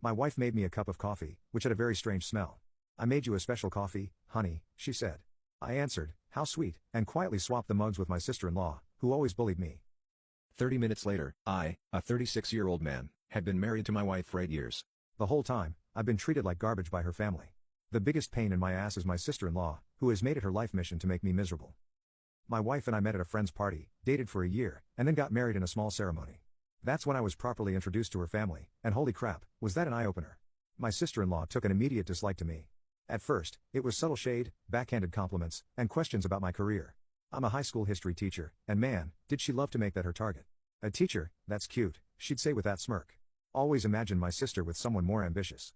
My wife made me a cup of coffee, which had a very strange smell. "I made you a special coffee, honey," she said. I answered, "How sweet," and quietly swapped the mugs with my sister-in-law, who always bullied me. 30 minutes later, I, a 36-year-old man, had been married to my wife for 8 years. The whole time, I've been treated like garbage by her family. The biggest pain in my ass is my sister-in-law, who has made it her life mission to make me miserable. My wife and I met at a friend's party, dated for a year, and then got married in a small ceremony. That's when I was properly introduced to her family, and holy crap, was that an eye-opener. My sister-in-law took an immediate dislike to me. At first, it was subtle shade, backhanded compliments, and questions about my career. I'm a high school history teacher, and man, did she love to make that her target. "A teacher, that's cute," she'd say with that smirk. Always imagined my sister with someone more ambitious.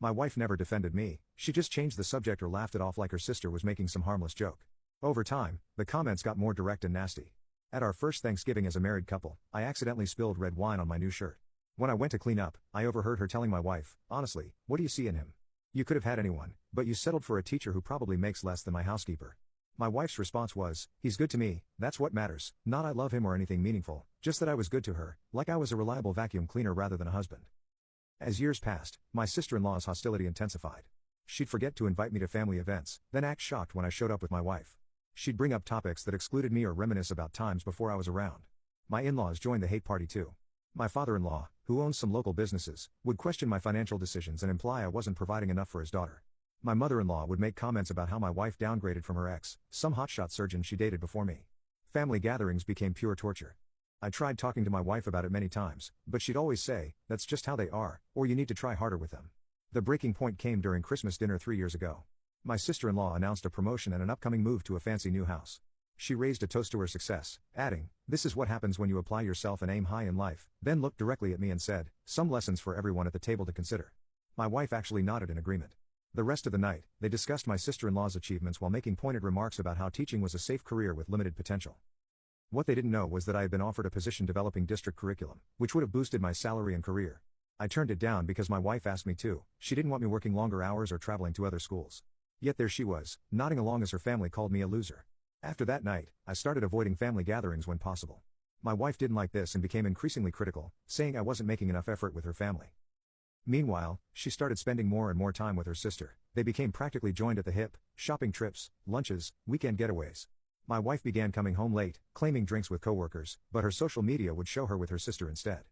My wife never defended me, she just changed the subject or laughed it off like her sister was making some harmless joke. Over time, the comments got more direct and nasty. At our first Thanksgiving as a married couple, I accidentally spilled red wine on my new shirt. When I went to clean up, I overheard her telling my wife, "Honestly, what do you see in him? You could have had anyone, but you settled for a teacher who probably makes less than my housekeeper." My wife's response was, "He's good to me, that's what matters, not I love him or anything meaningful, just that I was good to her, like I was a reliable vacuum cleaner rather than a husband." As years passed, my sister-in-law's hostility intensified. She'd forget to invite me to family events, then act shocked when I showed up with my wife. She'd bring up topics that excluded me or reminisce about times before I was around. My in-laws joined the hate party too. My father-in-law, who owns some local businesses, would question my financial decisions and imply I wasn't providing enough for his daughter. My mother-in-law would make comments about how my wife downgraded from her ex, some hotshot surgeon she dated before me. Family gatherings became pure torture. I tried talking to my wife about it many times, but she'd always say, "That's just how they are, or you need to try harder with them." The breaking point came during Christmas dinner 3 years ago. My sister-in-law announced a promotion and an upcoming move to a fancy new house. She raised a toast to her success, adding, "This is what happens when you apply yourself and aim high in life," then looked directly at me and said, "Some lessons for everyone at the table to consider." My wife actually nodded in agreement. The rest of the night, they discussed my sister-in-law's achievements while making pointed remarks about how teaching was a safe career with limited potential. What they didn't know was that I had been offered a position developing district curriculum, which would have boosted my salary and career. I turned it down because my wife asked me to. She didn't want me working longer hours or traveling to other schools. Yet there she was, nodding along as her family called me a loser. After that night, I started avoiding family gatherings when possible. My wife didn't like this and became increasingly critical, saying I wasn't making enough effort with her family. Meanwhile, she started spending more and more time with her sister. They became practically joined at the hip, shopping trips, lunches, weekend getaways. My wife began coming home late, claiming drinks with coworkers, but her social media would show her with her sister instead.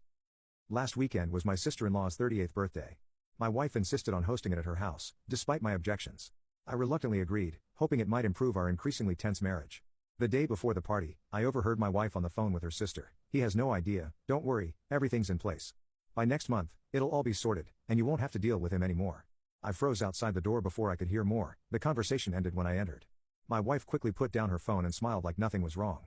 Last weekend was my sister-in-law's 38th birthday. My wife insisted on hosting it at her house, despite my objections. I reluctantly agreed, hoping it might improve our increasingly tense marriage. The day before the party, I overheard my wife on the phone with her sister. "He has no idea, don't worry, everything's in place. By next month, it'll all be sorted, and you won't have to deal with him anymore." I froze outside the door before I could hear more. The conversation ended when I entered. My wife quickly put down her phone and smiled like nothing was wrong.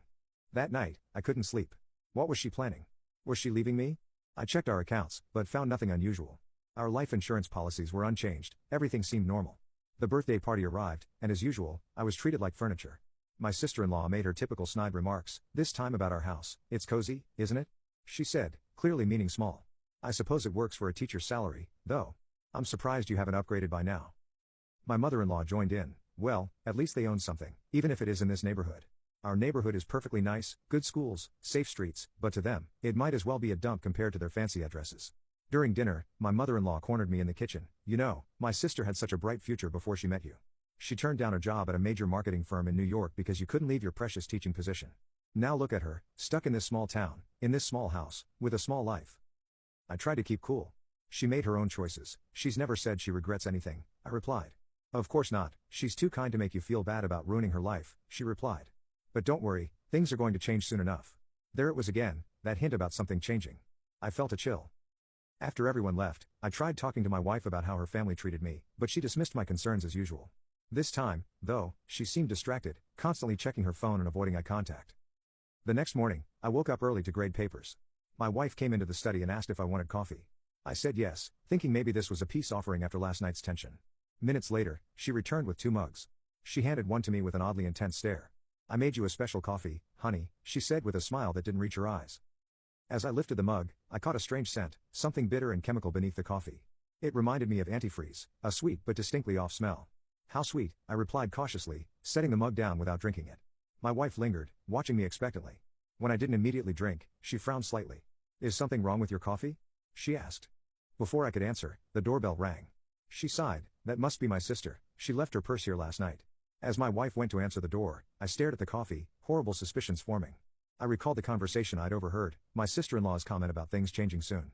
That night, I couldn't sleep. What was she planning? Was she leaving me? I checked our accounts, but found nothing unusual. Our life insurance policies were unchanged, everything seemed normal. The birthday party arrived, and as usual, I was treated like furniture. My sister-in-law made her typical snide remarks, this time about our house. "It's cozy, isn't it?" she said, clearly meaning small. "I suppose it works for a teacher's salary, though. I'm surprised you haven't upgraded by now." My mother-in-law joined in. "Well, at least they own something, even if it is in this neighborhood. Our neighborhood is perfectly nice, good schools, safe streets, but to them, it might as well be a dump compared to their fancy addresses." During dinner, my mother-in-law cornered me in the kitchen. "You know, my sister had such a bright future before she met you. She turned down a job at a major marketing firm in New York because you couldn't leave your precious teaching position. Now look at her, stuck in this small town, in this small house, with a small life." I tried to keep cool. "She made her own choices, she's never said she regrets anything," I replied. "Of course not, she's too kind to make you feel bad about ruining her life," she replied. "But don't worry, things are going to change soon enough." There it was again, that hint about something changing. I felt a chill. After everyone left, I tried talking to my wife about how her family treated me, but she dismissed my concerns as usual. This time, though, she seemed distracted, constantly checking her phone and avoiding eye contact. The next morning, I woke up early to grade papers. My wife came into the study and asked if I wanted coffee. I said yes, thinking maybe this was a peace offering after last night's tension. Minutes later, she returned with 2 mugs. She handed one to me with an oddly intense stare. "I made you a special coffee, honey," she said with a smile that didn't reach her eyes. As I lifted the mug, I caught a strange scent, something bitter and chemical beneath the coffee. It reminded me of antifreeze, a sweet but distinctly off smell. "How sweet," I replied cautiously, setting the mug down without drinking it. My wife lingered, watching me expectantly. When I didn't immediately drink, she frowned slightly. "Is something wrong with your coffee?" she asked. Before I could answer, the doorbell rang. She sighed, "That must be my sister, she left her purse here last night." As my wife went to answer the door, I stared at the coffee, horrible suspicions forming. I recalled the conversation I'd overheard, my sister-in-law's comment about things changing soon.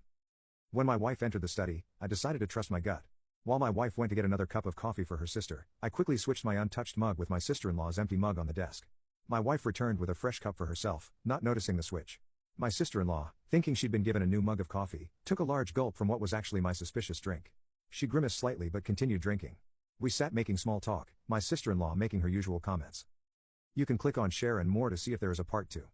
When my wife entered the study, I decided to trust my gut. While my wife went to get another cup of coffee for her sister, I quickly switched my untouched mug with my sister-in-law's empty mug on the desk. My wife returned with a fresh cup for herself, not noticing the switch. My sister-in-law, thinking she'd been given a new mug of coffee, took a large gulp from what was actually my suspicious drink. She grimaced slightly but continued drinking. We sat making small talk, my sister-in-law making her usual comments. You can click on share and more to see if there is a part 2.